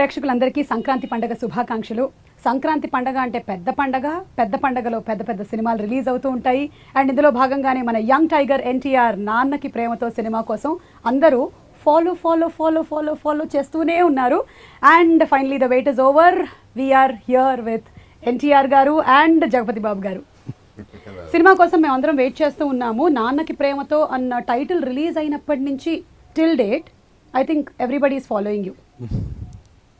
ప్రేక్షకులందరికీ సంక్రాంతి పండుగ శుభాకాంక్షలు. సంక్రాంతి పండుగ అంటే పెద్ద పండుగ. పెద్ద పండుగలో పెద్ద పెద్ద సినిమాలు రిలీజ్ అవుతూ ఉంటాయి. అండ్ ఇందులో భాగంగానే మన యంగ్ టైగర్ ఎన్టీఆర్ నాన్నకి ప్రేమతో సినిమా కోసం అందరూ ఫాలో చేస్తూనే ఉన్నారు. And finally the wait is over. We're here with NTR గారు అండ్ జగపతి బాబు గారు. సినిమా కోసం మేము అందరం వెయిట్ చేస్తూ ఉన్నాము. నాన్నకి ప్రేమతో అన్న టైటిల్ రిలీజ్ అయినప్పటి నుంచి till date I think everybody is following you.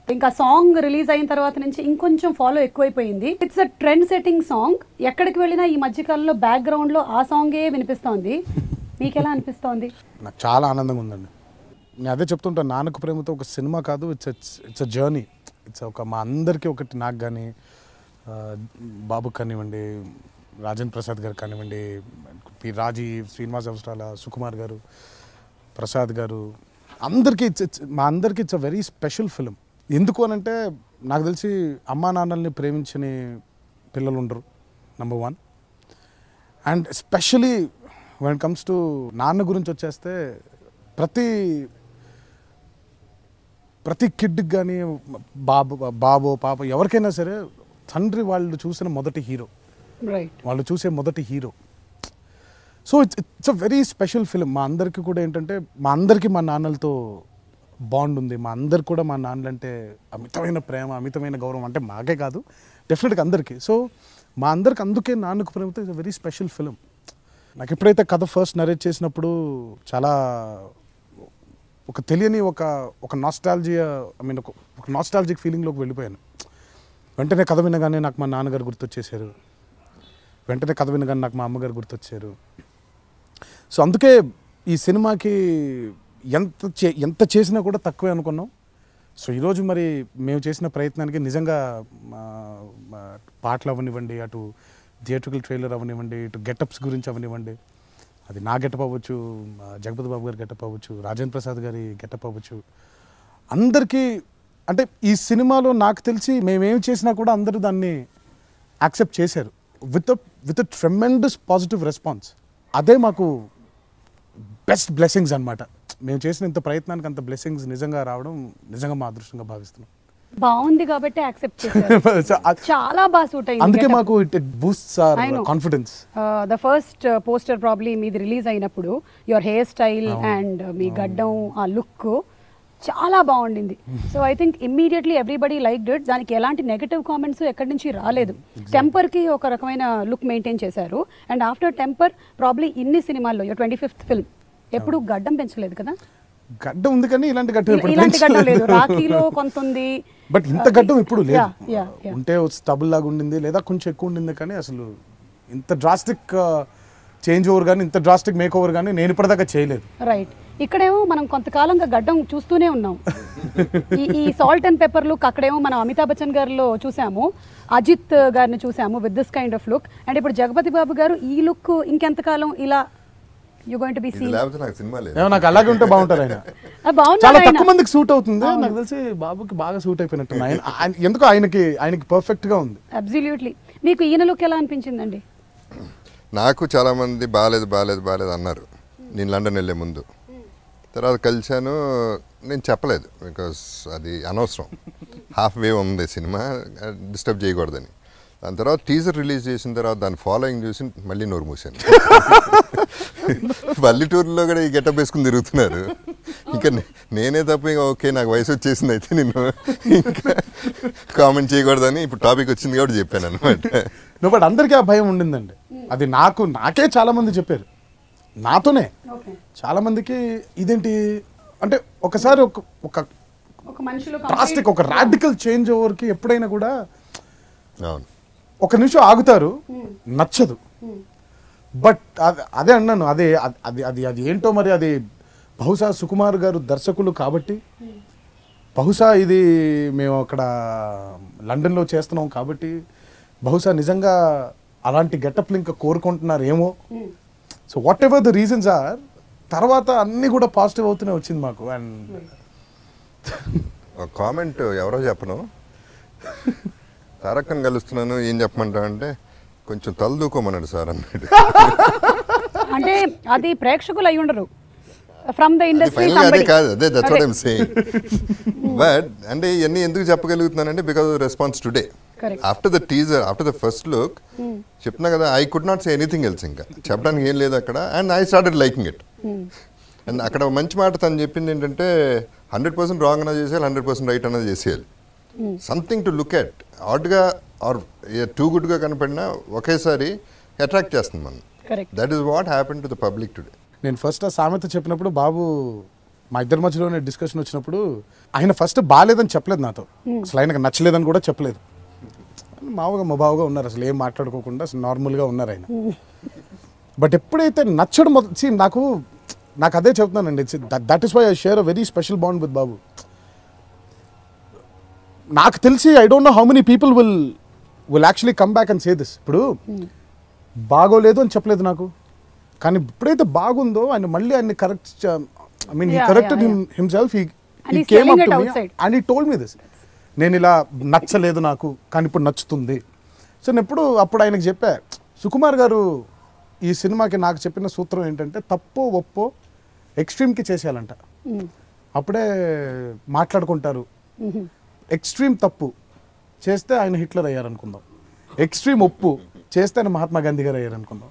ఇంకా సాంగ్ రిలీజ్ అయిన తర్వాత నుంచి ఇంకొంచెం ఫాలో ఎక్కువైపోయింది. It's a trend setting song. ఎక్కడికి వెళ్ళినా ఈ మధ్యకాలంలో బ్యాక్గ్రౌండ్లో ఆ సాంగే వినిపిస్తోంది. మీకు ఎలా అనిపిస్తోంది? నాకు చాలా ఆనందంగా ఉందండి. నేను అదే చెప్తుంటాను, నాన్నకు ప్రేమతో ఒక సినిమా కాదు, ఇట్స్ అ జర్నీ. ఇట్స్ ఒక మా అందరికీ ఒకటి, నాకు కానీ బాబు కానివ్వండి, రాజేంద్ర ప్రసాద్ గారు కానివ్వండి, పి రాజీవ్, శ్రీనివాస్ అవసరాల, సుకుమార్ గారు, ప్రసాద్ గారు, అందరికీ మా అందరికీ it's a very special film. ఎందుకు అనంటే నాకు తెలిసి అమ్మా నాన్నల్ని ప్రేమించని పిల్లలు ఉండరు, number one. And especially when it comes to నాన్న గురించి వచ్చేస్తే ప్రతి కిడ్కి కానీ బాబో పాప ఎవరికైనా సరే తండ్రి వాళ్ళు చూసిన మొదటి హీరో, వాళ్ళు చూసే మొదటి hero. So it's a very special film. మా అందరికీ కూడా ఏంటంటే మా అందరికీ మా నాన్నలతో బాండ్ ఉంది. మా అందరికి కూడా మా నాన్నలంటే అమితమైన ప్రేమ, అమితమైన గౌరవం. అంటే మాకే కాదు, డెఫినెట్గా అందరికీ. సో మా అందరికి అందుకే Nannaku Prematho it's a very special film. నాకు ఎప్పుడైతే కథ ఫస్ట్ నరేట్ చేసినప్పుడు చాలా ఒక తెలియని ఒక నాస్టాలజియా, ఐ మీన్ ఒక నాస్టాలజిక్ ఫీలింగ్లోకి వెళ్ళిపోయాను. వెంటనే కథ వినగానే నాకు మా నాన్నగారు గుర్తొచ్చేసారు, వెంటనే కథ వినగానే నాకు మా అమ్మగారు గుర్తొచ్చారు. సో అందుకే ఈ సినిమాకి ఎంత చేసినా కూడా తక్కువే అనుకున్నాం. సో ఈరోజు మరి మేము చేసిన ప్రయత్నానికి నిజంగా పాటలు అవనివ్వండి, అటు థియేట్రికల్ ట్రైలర్ అవనివ్వండి, ఇటు గెటప్స్ గురించి అవనివ్వండి, అది నా గెటప్ అవ్వచ్చు, జగపతి బాబు గారి గెటప్ అవ్వచ్చు, రాజేంద్ర ప్రసాద్ గారి గెటప్ అవ్వచ్చు, అందరికీ అంటే ఈ సినిమాలో నాకు తెలిసి మేమేం చేసినా కూడా అందరూ దాన్ని యాక్సెప్ట్ చేశారు విత్ ట్రెమెండస్ పాజిటివ్ రెస్పాన్స్. అదే మాకు బెస్ట్ బ్లెస్సింగ్స్ అనమాట. మేము చేసిన ఇంత ప్రయత్నానికి అంత బ్లెస్సింగ్స్ నిజంగా రావడం నిజంగా మా అదృష్టంగా భావిస్తున్నాం. బాగుంది కాబట్టి యాక్సెప్ట్ చేశారు. చాలా బాగా సూట్ అయింది. అందుకే మాకు it boosts hour confidence. The first poster probably మీది రిలీజ్ అయినప్పుడు యువర్ హెయిర్ స్టైల్ అండ్ మీ గడ్డం, ఆ లుక్ చాలా బాగుండింది. So I think immediately everybody like it. దానికి ఎలాంటి నెగటివ్ కామెంట్స్ ఎక్కడి నుంచి రాలేదు. టెంపర్కి ఒక రకమైన లుక్ మెయింటైన్ చేశారు. అండ్ ఆఫ్టర్ టెంపర్ ప్రాబ్లీ ఇన్ని సినిమాల్లో 25th ఫిల్మ్ ఎప్పుడు గడ్డం పెంచలేదు కదా? గడ్డం ఉంది కానీ ఇలాంటి గడ్డం లేదు. రాఖీలో కొంత ఉంది, బట్ ఇంత గడ్డం ఇప్పుడు లేదు. ఉంటే స్టబుల్ లాగా ఉండింది, లేదా కొంచెం ఎక్కువ ఉండింది, కానీ అసలు ఇంత డ్రాస్టిక్ చేంజ్ ఓవర్ కానీ ఇంత డ్రాస్టిక్ మేక్ ఓవర్ కానీ నేను ఇప్పటిదాకా చేయలేదు. రైట్. ఇక్కడేమో మనం కొంతకాలంగా గడ్డం చూస్తూనే ఉన్నాం. ఈ సాల్ట్ అండ్ పెప్పర్ లుక్ అక్కడేమో మనం అమితాబ్ బచ్చన్ గారిలో చూసాము, అజిత్ గారిని చూసాము with this kind of look. And ఇప్పుడు జగపతి బాబు గారు ఈ లుక్ ఇంకెంతకాలం ఇలా నాకు అలాగే ఉంటే బాగుంటారు. ఆయన చాలా తక్కువ మందికి సూట్ అవుతుంది. నాకు తెలిసి బాబుకి బాగా సూట్ అయిపోయినట్టు, ఎందుకో ఆయనకి పర్ఫెక్ట్ గా ఉంది. అబ్సల్యూట్లీ. మీకు ఈయన లుక్ ఎలా అనిపించిందండి? నాకు చాలా మంది బాగాలేదు అన్నారు నేను లండన్ వెళ్ళే ముందు. తర్వాత కలిశాను, నేను చెప్పలేదు బికాస్ అది అనవసరం, హాఫ్ వే ఉంది సినిమా, డిస్టర్బ్ చేయకూడదని. దాని తర్వాత టీజర్ రిలీజ్ చేసిన తర్వాత దాని ఫాలోయింగ్ చూసి మళ్ళీ నోరు మూసాను. పల్లెటూరులో కూడా ఈ గెటప్ వేసుకుని తిరుగుతున్నారు. ఇంకా నేనే తప్ప ఇంకా ఓకే నాకు వయసు వచ్చేసింది, అయితే నేను ఇంకా కామెంట్ చేయకూడదని ఇప్పుడు టాపిక్ వచ్చింది కాబట్టి చెప్పాను అనమాట. బట్ అందరికీ ఆ భయం ఉండిందండి. అది నాకే చాలా మంది చెప్పారు, నాతోనే చాలా మందికి ఇదేంటి అంటే ఒకసారి ఒక డ్రాస్టిక్ ఒక రాడికల్ చేంజ్ ఓవర్కి ఎప్పుడైనా కూడా ఒక నిమిషం ఆగుతారు, నచ్చదు. బట్ అదే అన్నాను, అది ఏంటో మరి, అది బహుశా సుకుమార్ గారు దర్శకులు కాబట్టి, బహుశా ఇది మేము అక్కడ లండన్లో చేస్తున్నాం కాబట్టి, బహుశా నిజంగా అలాంటి గెటప్లు ఇంకా కోరుకుంటున్నారు ఏమో. So whatever the reasons are, తర్వాత అన్నీ కూడా పాజిటివ్ అవుతూనే వచ్చింది మాకు. అండ్ కామెంట్ ఎవరో చెప్పను, తారక్కని కలుస్తున్నాను ఏం చెప్పమంటా అంటే కొంచెం తలదూకోమన్నాడు సార్ అన్నాడు. అంటే అది ప్రేక్షకులు అయి ఉండరు, ఫ్రమ్ ద ఇండస్ట్రీ అదే కాదు, అదే that's what I am saying. But అంటే ఇవన్నీ ఎందుకు చెప్పగలుగుతున్నానంటే because of response today. After the teaser, after the first look చెప్తున్నా కదా, I could not say anything else. ఇంకా చెప్పడానికి ఏం లేదు అక్కడ. And I started liking it. And అక్కడ మంచి మాట తను చెప్పింది ఏంటంటే 100% రాంగ్ అన్నది చేసేయాలి, 100% రైట్ అన్నది చేసేయాలి. Something to look at. ఆడ్గా ఆర్ టూ గుడ్గా కనపడినా ఒకేసారి అట్రాక్ట్ చేస్తుంది మనం. That is what happen to the public today. నేను ఫస్ట్ ఆ సామెత చెప్పినప్పుడు బాబు మా ఇద్దరి మధ్యలోనే డిస్కషన్ వచ్చినప్పుడు ఆయన ఫస్ట్ బాగాలేదని చెప్పలేదు నాతో, అసలు ఆయనకు నచ్చలేదని కూడా చెప్పలేదు. మామూలుగా మొబావుగా ఉన్నారు, అసలు ఏం మాట్లాడుకోకుండా అసలు నార్మల్గా ఉన్నారు ఆయన. బట్ ఎప్పుడైతే నచ్చడం నాకు అదే చెప్తున్నానండి, that is why I share a very special bond with Babu. నాకు తెలిసి I don't know how many people will actually come back and say this. ఇప్పుడు బాగోలేదు అని చెప్పలేదు నాకు, కానీ ఎప్పుడైతే బాగుందో ఆయన మళ్ళీ ఆయన్ని correct, I mean he corrected himself, he came up to me and he told me this. నేను ఇలా నచ్చలేదు నాకు, కానీ ఇప్పుడు నచ్చుతుంది. సో నేను అప్పుడు ఆయనకు చెప్పా, సుకుమార్ గారు ఈ సినిమాకి నాకు చెప్పిన సూత్రం ఏంటంటే తప్పో ఒప్పో ఎక్స్ట్రీమ్కి చేసేయాలంట, అప్పుడే మాట్లాడుకుంటారు. ఎక్స్ట్రీమ్ తప్పు చేస్తే ఆయన హిట్లర్ అయ్యారనుకుందాం, ఎక్స్ట్రీమ్ ఒప్పు చేస్తే ఆయన మహాత్మా గాంధీ గారు అయ్యారనుకుందాం.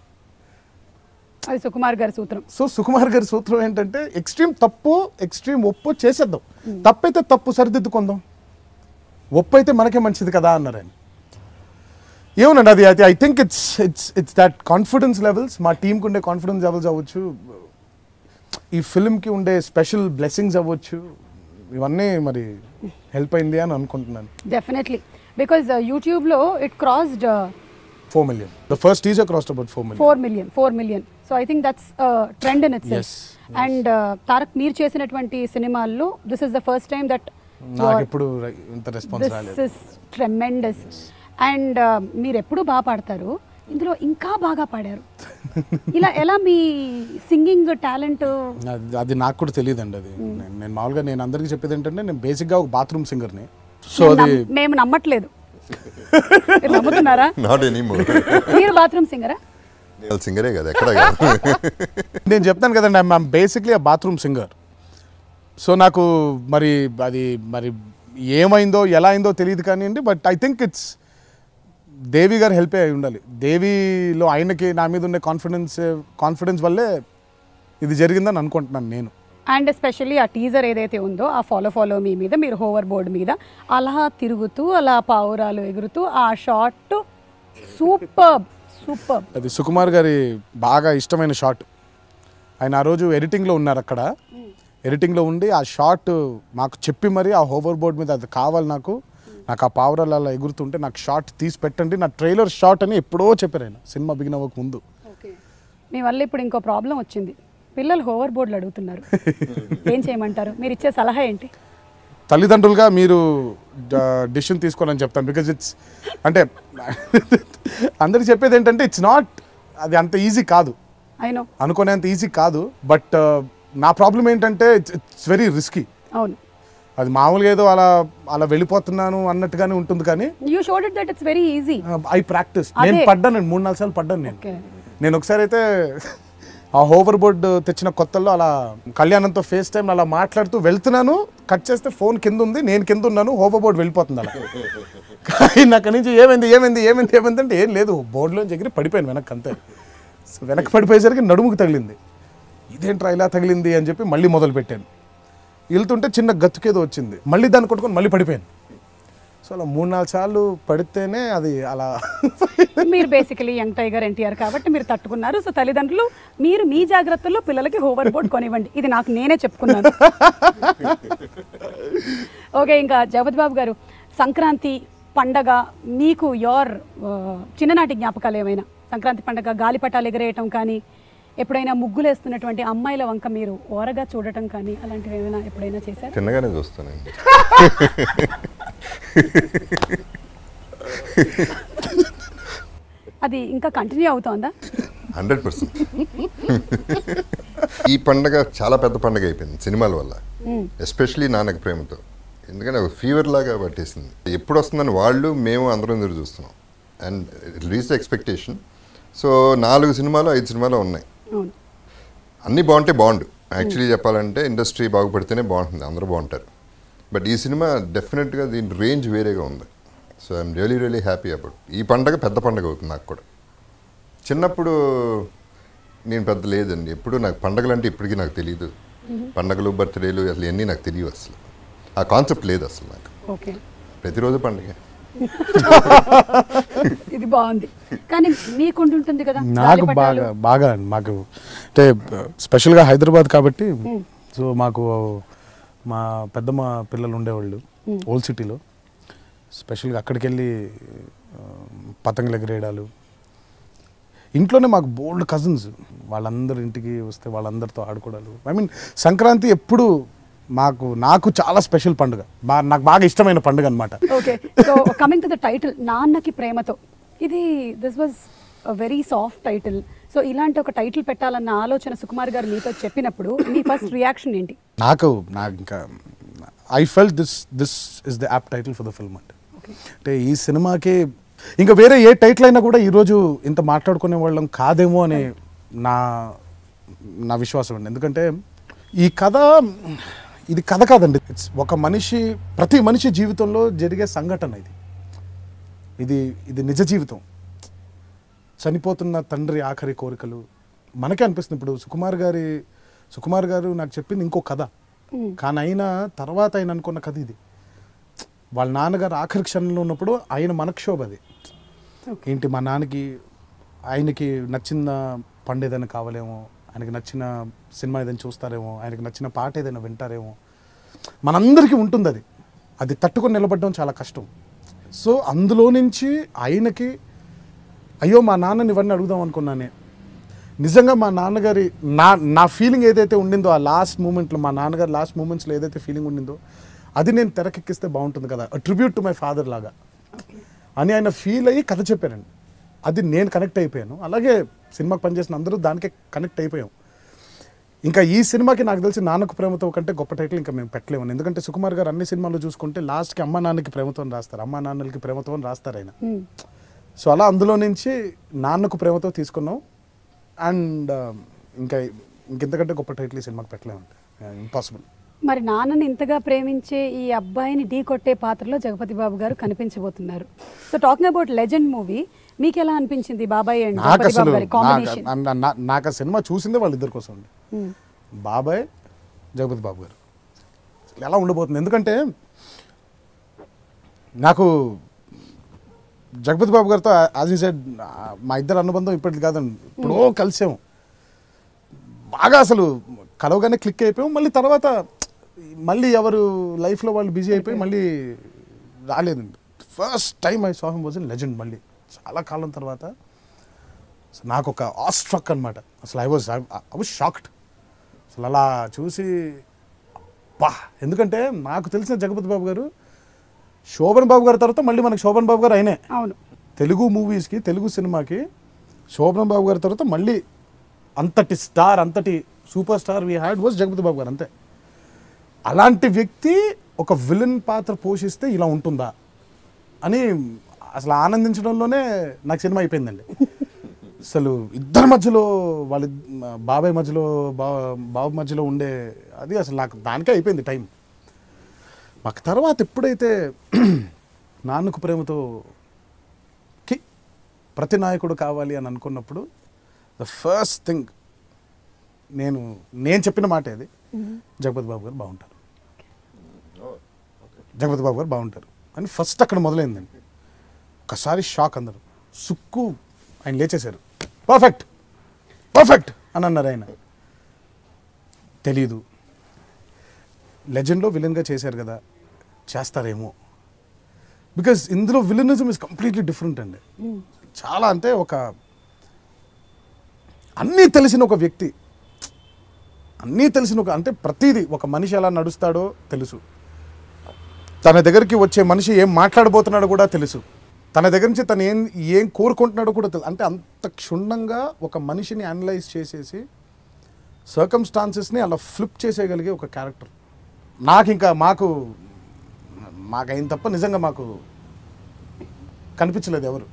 అది సుకుమార్ గారి సూత్రం. సో సుకుమార్ గారి సూత్రం ఏంటంటే ఎక్స్ట్రీమ్ తప్పు, ఎక్స్ట్రీమ్ ఒప్పు చేసేద్దాం, తప్పైతే తప్పు సరిదిద్దుకుందాం, ఒప్పు అయితే మనకే మంచిది కదా అన్నారు ఆయన. ఏమోనండి, అది I think it's that confidence levels, మా టీంకి ఉండే కాన్ఫిడెన్స్ లెవెల్స్ అవ్వచ్చు, ఈ ఫిల్మ్కి ఉండే స్పెషల్ బ్లెస్సింగ్స్ అవ్వచ్చు, ఇవన్నీ మరి హెల్ప్ అయింది అని అనుకుంటున్నాను. డెఫినెట్లీ, బికాజ్ యూట్యూబ్లో it crossed 4 million. The first teaser crossed about 4 million. 4 million. So I think that's a trend in itself. Yes. And Tarak, మీరు చేసినటువంటి సినిమాల్లో this is the first time that నాకు ఎప్పుడు ఇంత రెస్పాన్స్ రాలేదు. This is tremendous. And మీరు ఎప్పుడు బాగా పాడతారు, ఇందులో ఇంకా బాగా పాడారు. ఎలా మీ సింగింగ్ టాలెంట్? అది నాకు కూడా తెలియదండి. అది నేను మామూలుగా నేను అందరికీ చెప్పేది ఏంటంటే నేను బేసిక్గా ఒక బాత్రూమ్ సింగర్ని. సో అది మేము నమ్మట్లేదు, నమ్ముతున్నారా? Not anymore. మీరు బాత్రూమ్ సింగరా? సింగరే కదా, ఎక్కడ. నేను చెప్తాను కదండి, I'm basically a bathroom singer. So నాకు మరి అది ఏమైందో ఎలా అయిందో తెలియదు కానివ్వండి, but I think it's Devi garu help అయి ఉండాలి. దేవిలో ఆయనకి నా మీద ఉండే కాన్ఫిడెన్స్ వల్లే ఇది జరిగిందని అనుకుంటున్నాను నేను. అండ్ ఎస్పెషల్లీ ఆ టీజర్ ఏదైతే ఉందో ఆ ఫాలో మీ మీద మీరు హోవర్ బోర్డ్ మీద అలా తిరుగుతూ అలా పావురాలు ఎగురుతూ ఆ షాట్ సూపర్. అది సుకుమార్ గారి బాగా ఇష్టమైన షాట్. ఆయన ఆ రోజు ఎడిటింగ్లో ఉన్నారు, అక్కడ ఎడిటింగ్లో ఉండి ఆ షాట్ మాకు చెప్పి మరి ఆ హోవర్ బోర్డ్ మీద అది కావాలి నాకు ఆ పావురాలు అలా ఎగురుతుంటే నాకు షాట్ తీసి పెట్టండి, నా ట్రైలర్ షాట్ అని ఎప్పుడో చెప్పారు ఆయన సినిమా బిగిన్ అవ్వక ముందు. మీ వల్ల ఇప్పుడు ఇంకో ప్రాబ్లం వచ్చింది, పిల్లలు హోవర్ బోర్డులు అడుగుతున్నారు, ఏం చేయమంటారు? మీరు ఇచ్చే సలహా ఏంటి? తల్లిదండ్రులుగా మీరు డిసిషన్ తీసుకోవాలని చెప్తాను. బికాజ్ ఇట్స్ అంటే అందరికి చెప్పేది ఏంటంటే ఇట్స్ నాట్, అది అంత ఈజీ కాదు, అనుకునేంత ఈజీ కాదు. బట్ నా ప్రాబ్లం ఏంటంటే ఇట్స్ వెరీ రిస్కీ. అవును, అది మామూలుగా ఏదో అలా వెళ్ళిపోతున్నాను అన్నట్టుగానే ఉంటుంది, కానీ you showed it that it's very easy. I practice. నేను పడ్డాను, 3-4 సార్లు పడ్డాను నేను ఒకసారి అయితే ఆ హోవర్ బోర్డ్ తెచ్చిన కొత్తల్లో అలా కళ్యాణంతో ఫేస్ టైం అలా మాట్లాడుతూ వెళ్తున్నాను, కట్ చేస్తే ఫోన్ కింద ఉంది, నేను కింద ఉన్నాను, హోవర్ బోర్డ్ వెళ్ళిపోతుంది అలా. కానీ అక్కడి నుంచి ఏమైంది అంటే ఏం లేదు, బోర్డులోంచి ఎగిరి పడిపోయాను వెనక్కి, అంతే. వెనక్కి పడిపోయేసరికి నడుముకు తగిలింది, ఇదేంట్రా ఇలా తగిలింది అని చెప్పి మళ్ళీ మొదలు పెట్టాను. వెళ్తుంటే చిన్న గతుకేదో వచ్చింది, మళ్ళీ దాన్ని కొట్టుకొని మళ్ళీ పడిపోయాను. సో అలా 3-4 సార్లు పడితేనే అది అలా. మీరు బేసికలీ యంగ్ టైగర్ ఎన్టీఆర్ కాబట్టి మీరు తట్టుకున్నారు. సో తల్లిదండ్రులు మీరు మీ జాగ్రత్తల్లో పిల్లలకి హోవర్ బోర్డ్ కొనివ్వండి, ఇది నాకు నేనే చెప్పుకున్నాను. ఓకే, ఇంకా జగపతి బాబు గారు, సంక్రాంతి పండగ మీకు చిన్ననాటి జ్ఞాపకాలు ఏమైనా? సంక్రాంతి పండగ గాలిపటాలు ఎగరేయటం కానీ, ఎప్పుడైనా ముగ్గులు వేస్తున్నటువంటి అమ్మాయిల వంక మీరు ఓరగా చూడటం కానీ, అలాంటివి ఏమైనా ఎప్పుడైనా చేశారు? చిన్నగానే చూస్తానండి. అది ఇంకా కంటిన్యూ అవుతోందా? 100%. ఈ పండగ చాలా పెద్ద పండగ అయిపోయింది సినిమాల వల్ల, ఎస్పెషలీ నాన్నకి ప్రేమతో. ఎందుకంటే ఒక ఫీవర్ లాగా పట్టేసింది. ఎప్పుడు వస్తుందని మేము అందరం ఎదురు చూస్తున్నాం. And reach expectation. సో 4 సినిమాలు 5 సినిమాలు ఉన్నాయి, అన్నీ బాగుంటే బాగుండు, యాక్చువల్లీ చెప్పాలంటే ఇండస్ట్రీ బాగుపడితేనే బాగుంటుంది, అందరూ బాగుంటారు. బట్ ఈ సినిమా డెఫినెట్గా దీని రేంజ్ వేరేగా ఉంది. So I'm really happy about. ఈ పండగ పెద్ద పండగ అవుతుంది నాకు కూడా. చిన్నప్పుడు నేను పెద్ద లేదండి, ఎప్పుడు నాకు పండగలు అంటే ఇప్పటికీ నాకు తెలియదు. పండగలు బర్త్డేలు అసలు ఇవన్నీ నాకు తెలియవు, అసలు ఆ కాన్సెప్ట్ లేదు అసలు నాకు. ప్రతిరోజు పండుగ. ఇది బాగుంది. కానీ మీకు ఉంటుంది కదా, నాకు బాగా మాకు అంటే స్పెషల్గా హైదరాబాద్ కాబట్టి. సో మాకు మా పెద్దమ్మ పిల్లలు ఉండేవాళ్ళు ఓల్డ్ సిటీలో. స్పెషల్గా అక్కడికి వెళ్ళి పతంగులు ఎగరేయడాలు. ఇంట్లోనే మాకు బోల్డ్ కజిన్స్, వాళ్ళందరూ ఇంటికి వస్తే వాళ్ళందరితో ఆడుకోవడాలు. ఐ మీన్ సంక్రాంతి ఎప్పుడు నాకు చాలా స్పెషల్ పండుగ, నాకు బాగా ఇష్టమైన పండుగ అనమాట. Okay, so coming to the title నాన్నకి ప్రేమతో, this was very soft title. So ఇలాంటి ఒక టైటిల్ పెట్టాలన్న ఆలోచన సుకుమార్ గారు మీతో చెప్పినప్పుడు మీ ఫస్ట్ రియాక్షన్ ఏంటి? నాకు ఇంకా I felt this is the app title for the film. అంటే ఈ సినిమాకి ఇంకా వేరే ఏ టైటిల్ అయినా కూడా ఈరోజు ఇంత మాట్లాడుకునే వాళ్ళం కాదేమో అని నా విశ్వాసం అండి. ఎందుకంటే ఈ కథ ఇది కథ కాదండి, ఇట్స్ ఒక ప్రతి మనిషి జీవితంలో జరిగే సంఘటన ఇది నిజ జీవితం. చనిపోతున్న తండ్రి ఆఖరి కోరికలు మనకే అనిపిస్తుంది. ఇప్పుడు సుకుమార్ గారు నాకు చెప్పింది ఇంకో కథ, కానీ అయినా తర్వాత ఆయన అనుకున్న కథ ఇది. వాళ్ళ నాన్నగారు ఆఖరి క్షణంలో ఉన్నప్పుడు ఆయన మనక్షోభ అది ఏంటి, మా నాన్నకి ఆయనకి నచ్చిన పండు ఏదైనా కావాలేమో, ఆయనకి నచ్చిన సినిమా ఏదైనా చూస్తారేమో, ఆయనకి నచ్చిన పాట ఏదైనా వింటారేమో, మనందరికీ ఉంటుంది. అది తట్టుకొని నిలబడడం చాలా కష్టం. సో అందులో నుంచి ఆయనకి అయ్యో మా నాన్నని ఇవన్నీ అడుగుదాం అనుకున్నానే. నిజంగా మా నాన్నగారి నా ఫీలింగ్ ఏదైతే ఉండిందో ఆ లాస్ట్ మూమెంట్లో, మా నాన్నగారి లాస్ట్ మూమెంట్స్లో ఏదైతే ఫీలింగ్ ఉండిందో అది నేను తెరకెక్కిస్తే బాగుంటుంది కదా, ట్రిబ్యూట్ టు మై ఫాదర్ లాగా అని ఆయన ఫీల్ అయ్యి కథ చెప్పారండి. అది నేను కనెక్ట్ అయిపోయాను. అలాగే సినిమాకి పనిచేసిన అందరూ దానికే కనెక్ట్ అయిపోయాం. ఇంకా ఈ సినిమాకి నాకు తెలిసి నాన్నకు ప్రేమతో కంటే గొప్ప టైటిల్ ఇంకా మేము పెట్టలేము. ఎందుకంటే సుకుమార్ గారు అన్ని సినిమాల్లో చూసుకుంటే లాస్ట్కి అమ్మ నాన్నకి ప్రేమతో రాస్తారు, అమ్మ నాన్నలకి ప్రేమతో రాస్తారు ఆయన. సో అలా అందులో నుంచి నాన్నకు ప్రేమతో తీసుకున్నాం. అండ్ ఇంకెంతకంటే గొప్ప టైటిల్ ఈ సినిమాకి పెట్టలేమండి, ఇంపాసిబుల్. మరి నాన్నని ఇంతగా ప్రేమించే ఈ అబ్బాయిని ఢీ కొట్టే పాత్రలో జగపతి బాబు గారు కనిపించబోతున్నారు. So talking about legend movie, మీకు ఎలా అనిపించింది బాబాయ్ అండ్ జగపతి బాబు గారి కాంబినేషన్? నాకు ఆ సినిమా చూసిందే వాళ్ళిద్దరి కోసం అండి, బాబాయ్ జగపతి బాబు గారు. ఎలా ఉండబోతుంది, ఎందుకంటే నాకు జగపతి బాబు గారితో యాజ్ యూ సెడ్ మా ఇద్దరు అనుబంధం ఇప్పటికి కాదండి, ఇప్పుడు కలిసాము బాగా, అసలు కలవగానే క్లిక్ అయిపోయాం. మళ్ళీ తర్వాత మళ్ళీ ఎవరు లైఫ్లో వాళ్ళు బిజీ అయిపోయి మళ్ళీ రాలేదండి. First time I saw him was in legend. మళ్ళీ చాలా కాలం తర్వాత నాకు ఒక ఆస్ట్రక్ అనమాట. అసలు ఐ వాజ్ షాక్డ్. అసలు అలా చూసి ఎందుకంటే నాకు తెలిసిన జగపతి బాబు గారు శోభన్ బాబు గారి తర్వాత మళ్ళీ మనకి శోభన్ బాబు గారు అయినే. అవును, తెలుగు మూవీస్కి తెలుగు సినిమాకి శోభన్ బాబు గారి తర్వాత మళ్ళీ అంతటి స్టార్, అంతటి super star we had was Jagapathi Babu garu, అంతే. అలాంటి వ్యక్తి ఒక విలన్ పాత్ర పోషిస్తే ఇలా ఉంటుందా అని అసలు ఆనందించడంలోనే నాకు సినిమా అయిపోయిందండి. అసలు ఇద్దరి మధ్యలో వాళ్ళ బాబాయ్ మధ్యలో బాబు మధ్యలో ఉండే అది అసలు నాకు దానికే అయిపోయింది టైం. మాకు తర్వాత ఎప్పుడైతే నాన్నకు ప్రేమతో ప్రతి నాయకుడు కావాలి అని అనుకున్నప్పుడు ద ఫస్ట్ థింగ్ నేను చెప్పిన మాట ఇది, జగపతి బాబు గారు బాగుంటారు, జగపతి బాబు గారు బాగుంటారు అని ఫస్ట్ అక్కడ మొదలైందండి. ఒకసారి షాక్, అందరూ సుక్కు ఆయన లేచేశారు, పర్ఫెక్ట్ పర్ఫెక్ట్ అని అన్నారు. ఆయన తెలీదు, లెజెండ్లో విలన్గా చేశారు కదా, చేస్తారేమో. బికాజ్ ఇందులో విలనిజం ఇస్ కంప్లీట్లీ డిఫరెంట్ అండి. చాలా అంటే అన్నీ తెలిసిన ఒక వ్యక్తి, అన్నీ తెలిసిన అంటే ప్రతిదీ, ఒక మనిషి ఎలా నడుస్తాడో తెలుసు, తన దగ్గరికి వచ్చే మనిషి ఏం మాట్లాడబోతున్నాడో కూడా తెలుసు, తన దగ్గర నుంచి తను ఏం కోరుకుంటున్నాడో కూడా తెలుసు. అంటే అంత క్షుణ్ణంగా ఒక మనిషిని అనలైజ్ చేసేసి సర్కమ్స్టాన్సెస్ని అలా ఫ్లిప్ చేసేయగలిగే ఒక క్యారెక్టర్. మాకైన తప్ప నిజంగా మాకు కనిపించలేదు ఎవరు.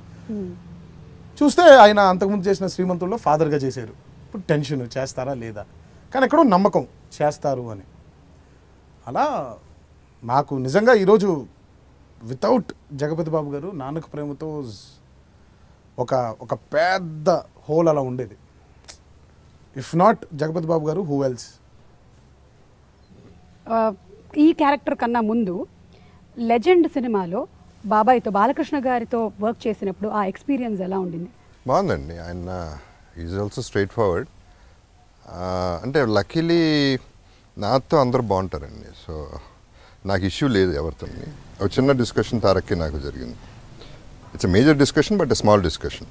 చూస్తే ఆయన అంతకుముందు చేసిన శ్రీమంతుల్లో ఫాదర్గా చేశారు. ఇప్పుడు టెన్షన్, చేస్తారా లేదా, కానీ ఎక్కడో నమ్మకం చేస్తారు అని. అలా నాకు నిజంగా ఈరోజు వితౌట్ జగపతి బాబు గారు నాన్నకు ప్రేమతో ఒక పెద్ద హోల్ అలా ఉండేది. ఇఫ్ నాట్ జగపతి బాబు గారు, హూ ఎల్స్? ఈ క్యారెక్టర్ కన్నా ముందు లెజెండ్ సినిమాలో బాబాయ్తో, బాలకృష్ణ గారితో వర్క్ చేసినప్పుడు ఆ ఎక్స్పీరియన్స్ ఎలా ఉండింది? బాగుందండి. ఆయన ఈజ్ ఆల్సో స్ట్రైట్ ఫార్వర్డ్. అంటే లక్కీలీ నాతో అందరూ బాగుంటారండి. సో నాకు ఇష్యూ లేదు ఎవరితో. ఒక చిన్న డిస్కషన్ తారక్కి నాకు జరిగింది. It's a major discussion but a small discussion.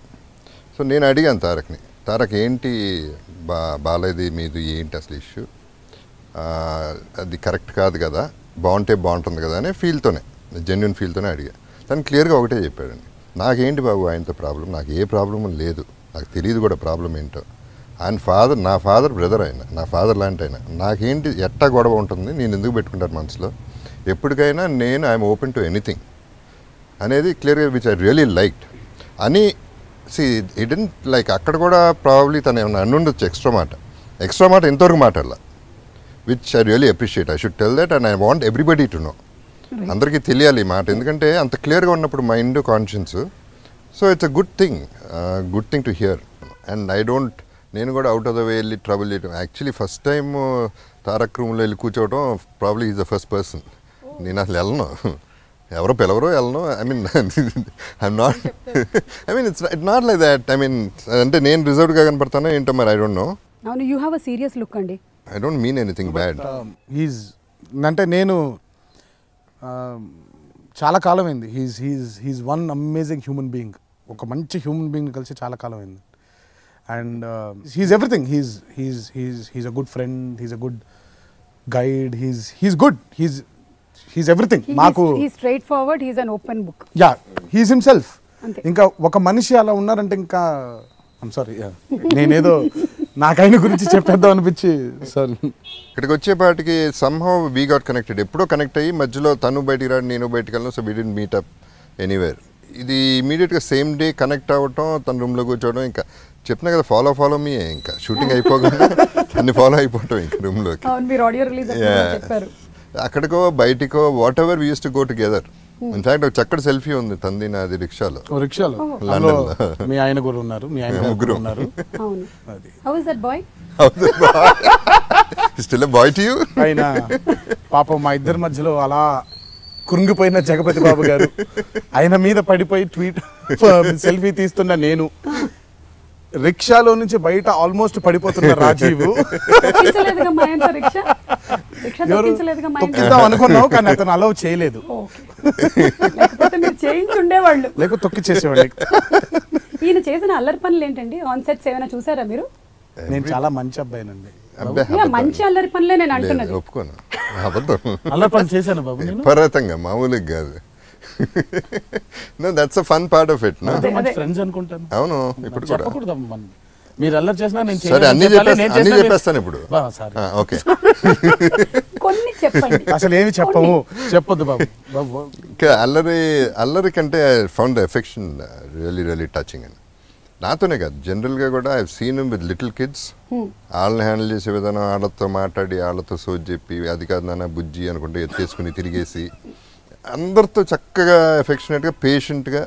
So నేను అడిగాను తారక్ని, తారక్ ఏంటి బాలేది మీది, ఏంటి అసలు ఇష్యూ, అది కరెక్ట్ కాదు కదా, బాగుంటే బాగుంటుంది కదా అనే ఫీల్తోనే, జెన్యున్ ఫీల్తోనే అడిగా. తను క్లియర్గా ఒకటే చెప్పాడండి, నాకేంటి బాబు ఆయనతో ప్రాబ్లం, నాకు ఏ ప్రాబ్లం లేదు, నాకు తెలియదు కూడా ప్రాబ్లం ఏంటో. ఆయన ఫాదర్, నా ఫాదర్ బ్రదర్, ఆయన నా ఫాదర్ లాంటి ఆయన, నాకేంటి ఎట్టా గొడవ ఉంటుంది, నేను ఎందుకు పెట్టుకుంటాను మనసులో, ఎప్పటికైనా నేను ఐఎమ్ ఓపెన్ టు ఎనీథింగ్ అనేది క్లియర్గా, విచ్ ఐ రియలీ లైక్డ్ అని. ఇట్ డెంట్ లైక్ అక్కడ కూడా ప్రాబ్లీ తను ఏమన్నా అనుండొచ్చు ఎక్స్ట్రా మాట ఇంతవరకు మాట్లాడాల, which I really appreciate. I should tell that and I want everybody to know. అందరికీ తెలియాలి ఈ మాట, ఎందుకంటే అంత క్లియర్గా ఉన్నప్పుడు mind, conscience. So it's a good thing to hear. And నేను కూడా అవుట్ ఆఫ్ ద వే వెళ్ళి ట్రబుల్ చేయడం. యాక్చువల్లీ ఫస్ట్ టైం తారక్ రూమ్లో వెళ్ళి కూర్చోవడం probably is the first person. నేను అసలు వెళ్ళను, ఎవరో పిలవరో వెళ్ళను. I'm not it's not like that. అంటే నేను రిజర్వ్డ్గా కనపడతానో ఏంటో మరి, ఐ డోంట్ నో. అవును, you have a serious look అండి. I don't mean anything bad. అంటే నేను చాలా కాలం అయింది. He's one amazing human being. ఒక మంచి హ్యూమన్ బీయింగ్ కలిసి చాలా కాలం అయింది. And he's everything. He's a good friend, he's a good guide, he's good, he's ఎవ్రీథిం్ మాకు. Straight forward, he's an open book. Yeah, he's himself. ఇంకా ఒక మనిషి అలా ఉన్నారంటే ఇంకా ఐమ్ సారీ, నేనేదో నాకైన గురించి చెప్పేద్దాం అనిపించి సారీ. ఇక్కడికి వచ్చేపాటికి సమ్హౌ వీ గాట్ కనెక్టెడ్. ఎప్పుడో కనెక్ట్ అయ్యి మధ్యలో తను బయటికి రాడు, నేను బయటికి వెళ్ళను. So we didn't meet up anywhere. ఇది ఇమీడియట్గా సేమ్ డే కనెక్ట్ అవ్వటం, తన రూమ్లో కూర్చోవడం. ఇంకా చెప్పినా కదా, ఫాలో మీ, ఇంకా షూటింగ్ అయిపోగానే తన్ని ఫాలో అయిపోవటం ఇంకా రూమ్లోకి. అక్కడికో బయటికో whatever we use to go together. In fact ఒక చక్కటి సెల్ఫీ ఉంది తంది నాది రిక్షాలో, లండన్. మీ ఆయన కూడా ఉన్నారు, మీ ఆయన ముగ్గురు ఉన్నారు. Still a boy to you. ఆయన పాపం మా ఇద్దరి మధ్యలో అలా కురుంగిపోయిన జగపతి బాబు గారు, ఆయన మీద పడిపోయి ట్వీట్ సెల్ఫీ తీస్తున్న నేను, రిక్షాలో నుంచి బయట ఆల్మోస్ట్ పడిపోతున్న రాజీవ్. తొక్కిద్దాం అనుకున్నావు కానీ అతను అలౌ చేయలేదు, లేకపోతే తొక్కి చేసేవాళ్ళు. ఈయన చేసిన అల్లరి పనులు ఏంటండి? ఆన్ సెట్స్ ఏమైనా చూసారా మీరు? నేను చాలా మంచి అబ్బాయినండి. మంచి అల్లరి పనులే నేను అంటున్నది. ఒప్పుకోను, అబద్ధం. అల్లరి పనులు చేశాను బాబు, విపరీతంగా, మామూలుగా కాదు. No, that's a fun part of it. No, friends అనుకుంటాను. అవును, ఇప్పుడు కూడా చెప్పకూడదు. మీరు అల్లరి చేసినా నేను సరే అన్ని చెప్పేస్తాను ఇప్పుడు. ఓకే, కొన్ని చెప్పండి. అసలు ఏమి చెప్పము, చెప్పొద్దు బాబు. అల్లరి కంటే I found the affection really touching అని. నాతోనే కాదు, జనరల్గా కూడా I seen with little kids. వాళ్ళని హ్యాండిల్ చేసే విధానం, వాళ్ళతో మాట్లాడి, వాళ్ళతో సోది చెప్పి, అది కాదు నాన్న బుజ్జి అనుకుంటే ఎత్తేసుకుని తిరిగేసి, అందరితో చక్కగా ఎఫెక్షనేట్గా, పేషెంట్గా,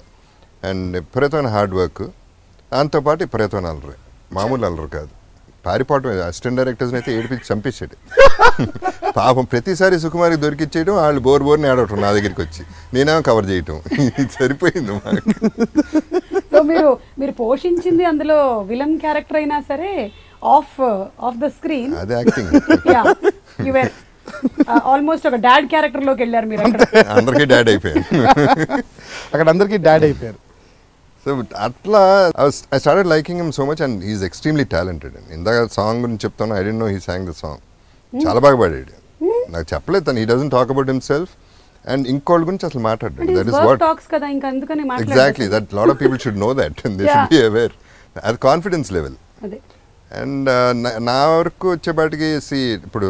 అండ్ విపరీతమైన హార్డ్ వర్క్. దాంతోపాటు విపరీతమైన అల్లరి, మామూలు అల్లరి కాదు. పారిపోవటం, అసిస్టెంట్ డైరెక్టర్స్ని అయితే ఏడిపించి చంపేసాడు పాపం. ప్రతిసారి సుకుమారికి దొరికిచ్చేయడం, వాళ్ళు బోర్ని ఆడటం నా దగ్గరికి వచ్చి, నేనేమో కవర్ చేయటం, సరిపోయింది మాకు. సో మీరు పోషించింది అందులో విలన్ క్యారెక్టర్ అయినా సరే, ఆఫ్ ద స్క్రీన్ అదే యాక్టింగ్. ఆల్మోస్ట్ ఒక డాడ్ క్యారెక్టర్ లోకి వెళ్ళారు మీరు. అందరికీ డాడ్ అయిపోయారు అక్కడ, అందరికీ డాడ్ అయిపోయారు. సో అట్లా I started liking him so much. And he's extremely talented. ఇందాక సాంగ్ గురించి చెప్తాను, I don't know he sang the song. చాలా బాగా పాడాడు. నాకు చెప్పలేదు తను, he doesn't talk about himself. And ఇంకోళ్ళ గురించి అసలు మాట్లాడాడు. That is what exactly, that lot of people should know that, they should be aware. అది కాన్ఫిడెన్స్ లెవెల్. అండ్ నా వరకు వచ్చేపాటికి ఇప్పుడు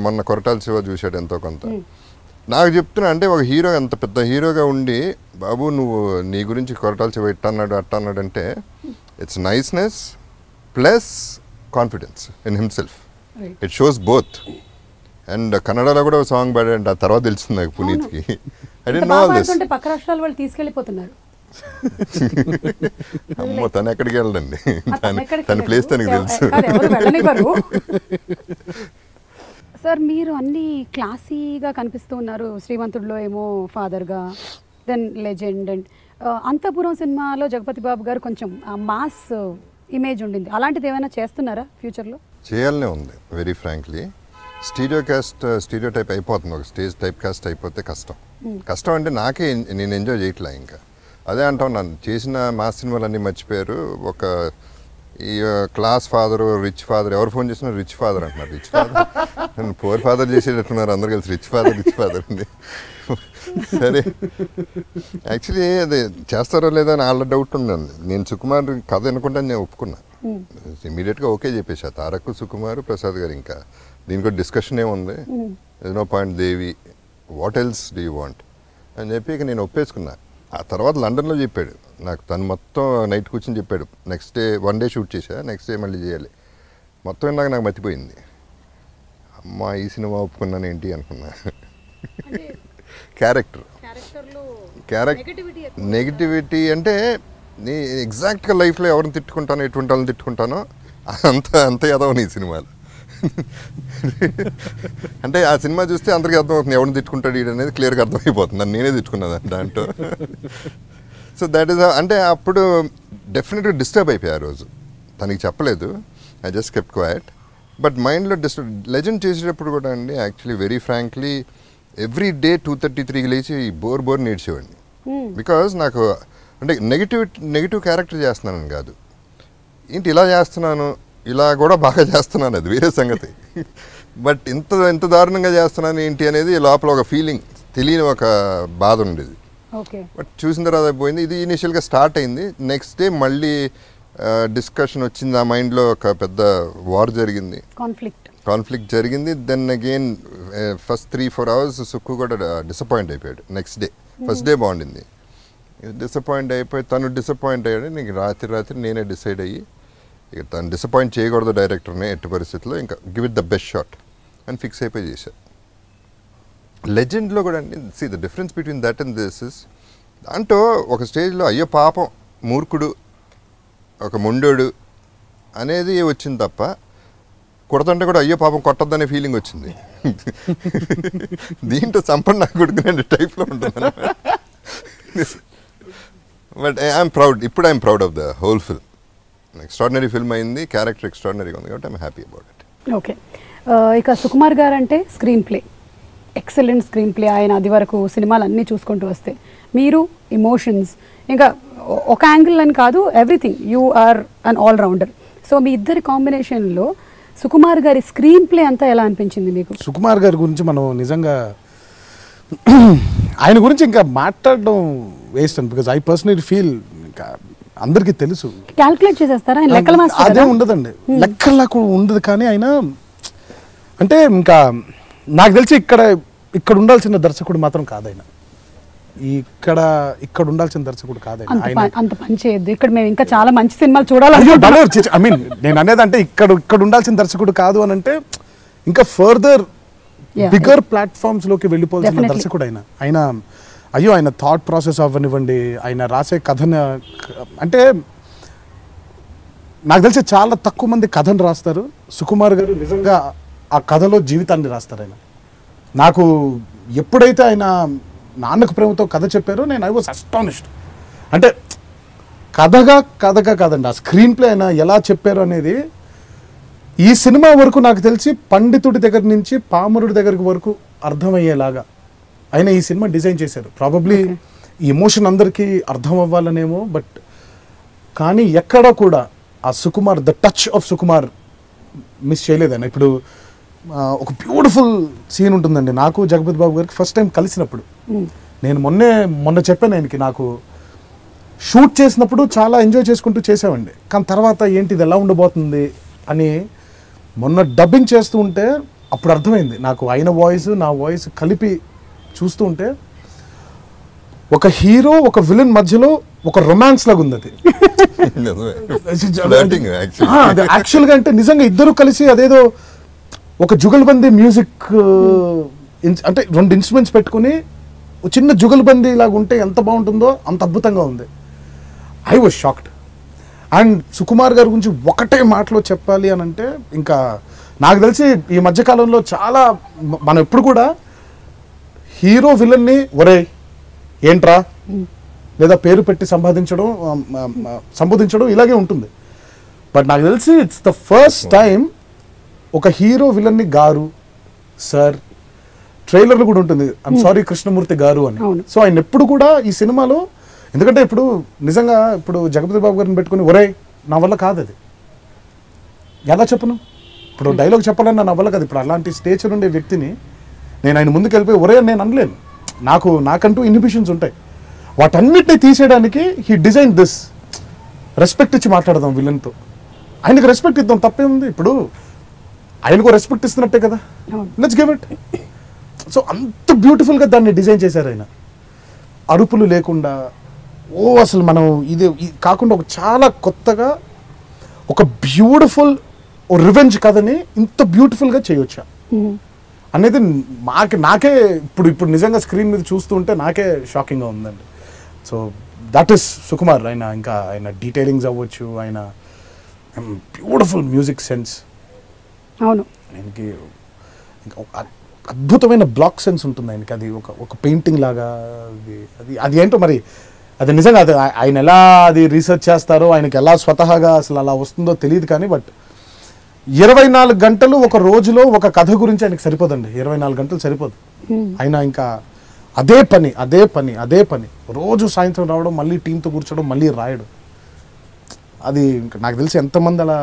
మొన్న కొరటాల శివ చూశాడు ఎంతో కొంత. నాకు చెప్తున్నా, అంటే ఒక హీరో, అంత పెద్ద హీరోగా ఉండి, బాబు నువ్వు నీ గురించి కొరటాల శివ అట్ట అన్నాడు అంటే, it's niceness plus confidence in himself. It shows both. And కన్నడలో కూడా సాంగ్ పాడాడు, ఆ తర్వాత తెలిసింది నాకు పునీత్కి. I don't know all this. పక్క రాష్ట్రాల వాళ్ళు తీసుకెళ్ళిపోతున్నారు. అమ్మో, తను ఎక్కడికి వెళ్ళండి, తన ప్లేస్ తనకి తెలుసు. సార్ మీరు అన్ని క్లాసీగా కనిపిస్తూ ఉన్నారు. శ్రీమంతుడిలో ఏమో ఫాదర్గా, దెన్ లెజెండ్, అండ్ అంతపురం సినిమాలో జగపతి బాబు గారు కొంచెం మాస్ ఇమేజ్ ఉండింది. అలాంటిది ఏమైనా చేస్తున్నారా ఫ్యూచర్లో? చేయాలనే ఉంది వెరీ ఫ్రాంక్లీ. స్టీరియో టైప్ అయిపోతుంది, ఒక స్టేజ్ టైప్ కాస్ట్ అయిపోతే కష్టం. కష్టం అంటే నాకే, నేను ఎంజాయ్ చేయట్లే. ఇంకా అదే అంటాం, నన్ను చేసిన మాస్ సినిమాలన్నీ మర్చిపోయారు. ఒక ఈ క్లాస్ ఫాదరు, రిచ్ ఫాదర్, ఎవరు ఫోన్ చేసినా రిచ్ ఫాదర్ అంటున్నారు. రిచ్ ఫాదర్ నన్ను పూర్ ఫాదర్ చేసేటట్టున్నారు అందరు కలిసి. రిచ్ ఫాదర్ అండి. సరే, యాక్చువల్లీ అది చేస్తారో లేదో అని వాళ్ళ డౌట్ ఉందండి. నేను సుకుమార్ కథ అనుకుంటాను, నేను ఒప్పుకున్నా. ఇమీడియట్గా ఓకే చెప్పేసా. తారక్, సుకుమార్, ప్రసాద్ గారు. ఇంకా దీనికి ఒక డిస్కషన్ ఏముంది, no point, Devi, what else do you want అని చెప్పి ఇక నేను ఒప్పేసుకున్నా. ఆ తర్వాత లండన్లో చెప్పాడు నాకు, తను మొత్తం నైట్ కూర్చొని చెప్పాడు. నెక్స్ట్ డే 1 డే షూట్ చేశా, నెక్స్ట్ డే మళ్ళీ చేయాలి. మొత్తం ఇందాక నాకు మర్చిపోయింది. అమ్మా, ఈ సినిమా ఒప్పుకున్నాను ఏంటి అనుకున్నా. క్యారెక్టర్ నెగిటివిటీ అంటే నీ ఎగ్జాక్ట్గా లైఫ్లో ఎవరిని తిట్టుకుంటానో, ఎటువంటి వాళ్ళని తిట్టుకుంటానో అంత ఎదవని ఈ సినిమాలో. అంటే ఆ సినిమా చూస్తే అందరికీ అర్థమవుతుంది ఎవరిని తిట్టుకుంటాడు వీడు అనేది క్లియర్గా అర్థమైపోతుంది. నేనే తిట్టుకున్నది దాంట్లో. సో దట్ ఈస్, అంటే అప్పుడు డెఫినెట్గా డిస్టర్బ్ అయిపోయా. ఆ రోజు తనకి చెప్పలేదు, I just kept quiet. But మైండ్లో లెజెండ్ చేసేటప్పుడు కూడా అండి, actually very frankly every day 2:33కి లేచి బోర్ నేర్చేవాడిని. బికాజ్ నాకు అంటే నెగిటివ్ క్యారెక్టర్ చేస్తున్నానని కాదు, ఏంటి ఇలా చేస్తున్నాను, ఇలా కూడా బాగా చేస్తున్నాను, అది వేరే సంగతి. బట్ ఇంత దారుణంగా చేస్తున్నాను ఏంటి అనేది లోపల ఒక ఫీలింగ్, తెలియని ఒక బాధ ఉండేది. బట్ చూసిన తర్వాత పోయింది. ఇది ఇనిషియల్గా స్టార్ట్ అయింది. నెక్స్ట్ డే మళ్ళీ డిస్కషన్ వచ్చింది, ఆ మైండ్లో ఒక పెద్ద వార్ జరిగింది, కాన్ఫ్లిక్ట్ జరిగింది. Then again first 3-4 hours Sukku కూడా డిసప్పాయింట్ అయిపోయాడు. నెక్స్ట్ డే, ఫస్ట్ డే బాగుండింది, డిసప్పాయింట్ అయిపోయి తను డిసప్పాయింట్ అయ్యాడు. నీకు రాత్రి నేనే డిసైడ్ అయ్యి, ఇక తను డిసప్పాయింట్ చేయకూడదు డైరెక్టర్ని ఎట్టి పరిస్థితుల్లో, ఇంకా give it the best shot అని ఫిక్స్ అయిపోయి చేశారు. లెజెండ్లో కూడా అండి, see the difference between that and this is, దాంట్లో ఒక స్టేజ్లో అయ్యో పాపం మూర్ఖుడు, ఒక మొండోడు అనేది వచ్చింది తప్ప, కొడతంటే కూడా అయ్యో పాపం కొట్టద్దనే ఫీలింగ్ వచ్చింది. దీంట్లో సంపన్న కొడుకునే టైప్లో ఉంటుంది. బట్ ఐఎమ్ ప్రౌడ్, ఇప్పుడు I'm proud of the whole film. Extraordinary film అయింది, క్యారెక్టర్ ఎక్స్ట్రాడినరీగా ఉంది కాబట్టి I'm happy about it. Okay, ఇక సుకుమార్ గారు అంటే screen play, excellent screen play. ఆయన అది వరకు సినిమాలు అన్నీ చూసుకుంటూ వస్తే, మీరు ఇమోషన్స్, ఇంకా ఒక యాంగిల్ అని కాదు, everything, you are an allrounder. So మీ ఇద్దరి కాంబినేషన్లో సుకుమార్ గారి స్క్రీన్ ప్లే అంతా ఎలా అనిపించింది మీకు? సుకుమార్ గారి గురించి మనం నిజంగా ఆయన గురించి ఇంకా మాట్లాడడం వేస్ట్ అని, బికాజ్ ఐ పర్సనలీ ఫీల్, ఇంకా అందరికీ తెలుసు, క్యాల్కులేట్ చేసేస్తారా ఆయన? లెక్కల మాస్టర్ అదే ఉండదండి, లెక్కలా ఉండదు. కానీ ఆయన అంటే ఇంకా నాకు తెలిసి ఇక్కడ ఉండాల్సిన దర్శకుడు మాత్రం కాదైనా, ఇక్కడ ఉండాల్సిన దర్శకుడు కాదైనా. అంత పని చేయొద్దు, ఇక్కడ మేము ఇంకా చాలా మంచి సినిమాలు చూడాలి. ఐ మీన్ నేను అనేది అంటే ఇక్కడ ఉండాల్సిన దర్శకుడు కాదు అని అంటే, ఇంకా ఫర్దర్ బిగ్గర్ ప్లాట్ఫామ్స్ లోకి వెళ్ళిపోవాల్సిన దర్శకుడు ఆయన అయ్యో ఆయన థాట్ ప్రాసెస్ అవ్వనివ్వండి, ఆయన రాసే కథను, అంటే నాకు తెలిసి చాలా తక్కువ మంది కథను రాస్తారు. సుకుమార్ గారు నిజంగా ఆ కథలో జీవితాన్ని రాస్తారు. ఆయన నాకు ఎప్పుడైతే ఆయన నాన్నకు ప్రేమతో కథ చెప్పారో, నేను ఐ వాజ్ అస్టానిష్డ్. అంటే కథగా కాదండి, ఆ స్క్రీన్ ప్లే ఆయన ఎలా చెప్పారు అనేది ఈ సినిమా వరకు నాకు తెలిసి పండితుడి దగ్గర నుంచి పామరుడి దగ్గరికి వరకు అర్థమయ్యేలాగా ఆయన ఈ సినిమా డిజైన్ చేశారు. ప్రాబబ్లీ ఈ ఎమోషన్ అందరికీ అర్థం అవ్వాలనేమో, బట్ కానీ ఎక్కడ కూడా ఆ Sukumar, the touch of Sukumar miss చేయలేదన్న. ఇప్పుడు ఒక బ్యూటిఫుల్ సీన్ ఉంటుందండి, నాకు జగపతి బాబు గారికి ఫస్ట్ టైం కలిసినప్పుడు. నేను మొన్న చెప్పాను ఆయనకి, నాకు షూట్ చేసినప్పుడు చాలా ఎంజాయ్ చేసుకుంటూ చేసామండి, కానీ తర్వాత ఏంటి ఇది ఎలా ఉండబోతుంది అని మొన్న డబ్బింగ్ చేస్తూ ఉంటే అప్పుడు అర్థమైంది నాకు. ఆయన వాయిస్ నా వాయిస్ కలిపి చూస్తూ ఉంటే ఒక హీరో ఒక విలన్ మధ్యలో ఒక రొమాన్స్ లాగా ఉంది. అది యాక్చువల్గా అంటే నిజంగా ఇద్దరు కలిసి అదేదో ఒక జుగల్బందీ మ్యూజిక్ అంటే 2 ఇన్స్ట్రుమెంట్స్ పెట్టుకుని చిన్న జుగల్బందీ లాగా ఉంటే ఎంత బాగుంటుందో అంత అద్భుతంగా ఉంది. I was shocked. And Sukumar గారి గురించి ఒకటే మాటలో చెప్పాలి అని అంటే, ఇంకా నాకు తెలిసి ఈ మధ్యకాలంలో చాలా మనం ఎప్పుడు కూడా హీరో విలన్ని ఒరే ఏంట్రా లేదా పేరు పెట్టి సంబోధించడం ఇలాగే ఉంటుంది. బట్ నాకు తెలిసి ఇట్స్ ద ఫస్ట్ టైం ఒక హీరో విలన్ని గారు సార్, ట్రైలర్లు కూడా ఉంటుంది ఐమ్ సారీ కృష్ణమూర్తి గారు అని. సో ఆయన ఎప్పుడు కూడా ఈ సినిమాలో, ఎందుకంటే ఇప్పుడు నిజంగా ఇప్పుడు జగపతి బాబు గారిని పెట్టుకుని ఒరే నా వల్ల కాదు, అది ఎలా చెప్పను, ఇప్పుడు డైలాగ్ చెప్పాలని నా వల్ల కాదు. ఇప్పుడు అలాంటి స్టేచర్ ఉండే వ్యక్తిని నేను ఆయన ముందుకు వెళ్ళిపోయి ఒరే అని నేను అనలేను. నాకంటూ ఇన్హిబిషన్స్ ఉంటాయి. వాటన్నిటిని తీసేయడానికి హీ డిజైన్ దిస్. రెస్పెక్ట్ ఇచ్చి మాట్లాడదాం విలన్తో, ఆయనకు రెస్పెక్ట్ ఇద్దాం, తప్పే ఉంది. ఇప్పుడు ఆయనకు రెస్పెక్ట్ ఇస్తున్నట్టే కదా, లెట్స్ గివ్ ఇట్. సో అంత బ్యూటిఫుల్గా దాన్ని డిజైన్ చేశారు ఆయన. అరుపులు లేకుండా అసలు మనం ఇది కాకుండా ఒక చాలా కొత్తగా ఒక బ్యూటిఫుల్ రివెంజ్ కథని ఇంత బ్యూటిఫుల్గా చేయొచ్చా అనేది నాకే ఇప్పుడు నిజంగా స్క్రీన్ మీద చూస్తూ ఉంటే నాకే షాకింగ్గా ఉందండి. So that is Sukumar. ఆయన డీటెయిలింగ్స్ అవ్వచ్చు, ఆయన బ్యూటిఫుల్ మ్యూజిక్ సెన్స్, అవును, ఆయనకి అద్భుతమైన బ్లాక్ సెన్స్ ఉంటుంది ఆయనకి. అది ఒక పెయింటింగ్ లాగా. అది ఏంటో మరి, అది నిజంగా అది ఆయన ఎలా అది రీసెర్చ్ చేస్తారో, ఆయనకి ఎలా స్వతహాగా అసలు అలా వస్తుందో తెలియదు. కానీ బట్ 24 గంటలు ఒక రోజులో ఒక కథ గురించి ఆయనకి సరిపోదండి. 24 గంటలు సరిపోదు. ఆయన ఇంకా అదే పని రోజు సాయంత్రం రావడం, మళ్ళీ టీంతో కూర్చోవడం, మళ్ళీ రాయడం. అది నాకు తెలిసి ఎంతమంది అలా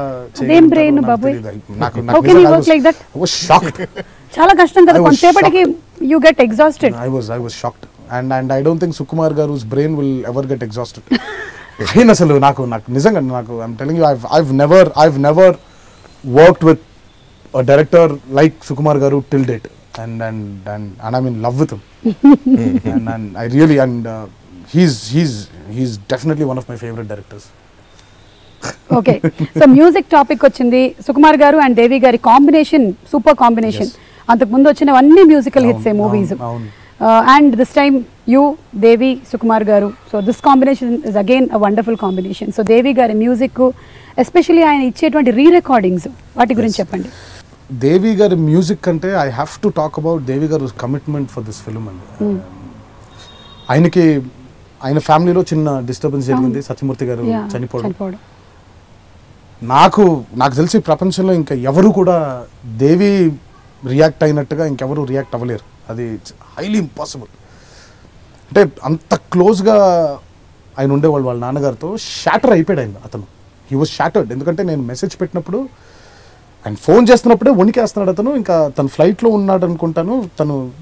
చాలా కష్టం కదా కొంచెంసేపటికి. You get exhausted. I was shocked and I don't think Sukumar garu's brain will ever get exhausted. ఆయన అసలు నాకు నిజంగా I'm telling you, I've never worked with a director like Sukumar garu till date, and I'm in love with him. and I really he's definitely one of my favorite directors. Okay, so music topic వచ్చింది. సుకుమార్ గారు and దేవి గారి combination super combination. అంతకు ముందు వచ్చినవన్నీ musical hits movies, and this time you Devi Sukumar garu. So this combination is again a wonderful combination. So Devi గారి music, especially ఆయన ఇచ్చేటువంటి రీ recordings, వాటి గురించి చెప్పండి. దేవి గారి మ్యూజిక్ అంటే I have to talk about Devi garu commitment for this film అండి. ఆయన ఫ్యామిలీలో చిన్న డిస్టర్బెన్స్ జరిగింది, సత్యమూర్తి గారు చనిపోవడం. నాకు తెలిసి ప్రపంచంలో ఇంకా ఎవరు కూడా దేవి రియాక్ట్ అయినట్టుగా ఇంకెవరు రియాక్ట్ అవ్వలేరు. అది హైలీ ఇంపాసిబుల్. అంటే అంత క్లోజ్గా ఆయన ఉండేవాళ్ళు వాళ్ళ నాన్నగారితో. షాటర్ అయిపోయాడు అతను. He was shattered. ఎందుకంటే నేను మెసేజ్ పెట్టినప్పుడు, ఆయన ఫోన్ చేస్తున్నప్పుడే వణికేస్తున్నాడు అతను. ఇంకా తను ఫ్లైట్లో ఉన్నాడు అనుకుంటాను.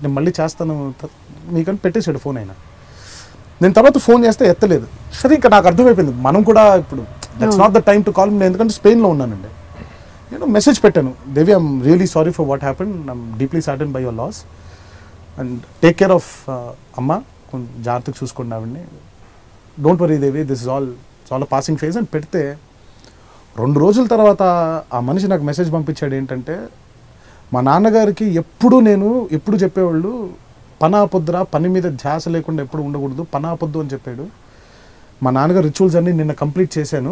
నేను మళ్ళీ చేస్తాను మీకని పెట్టేశాడు ఫోన్. ఆయన నేను తర్వాత ఫోన్ చేస్తే ఎత్తలేదు. సరే ఇంకా నాకు అర్థమైపోయింది మనం కూడా ఇప్పుడు that's not the time to call me, ఎందుకంటే స్పెయిన్లో ఉన్నానండి. నేను మెసేజ్ పెట్టాను, Devi I'm really sorry for what happen, I'm deeply sadden by your loss and take care of అమ్మ, కొంచెం జాగ్రత్తగా చూసుకోండి ఆవిడ్ని, don't worry Devi, this is all a passing phase అని పెడితే 2 రోజుల తర్వాత ఆ మనిషి నాకు మెసేజ్ పంపించాడు. ఏంటంటే, మా నాన్నగారికి ఎప్పుడు చెప్పేవాళ్ళు, పనాపొద్దురా, పని మీద ధ్యాస లేకుండా ఎప్పుడు ఉండకూడదు, పనాపొద్దు అని చెప్పాడు. మా నాన్నగారు రిచువల్స్ అన్నీ నిన్న కంప్లీట్ చేశాను,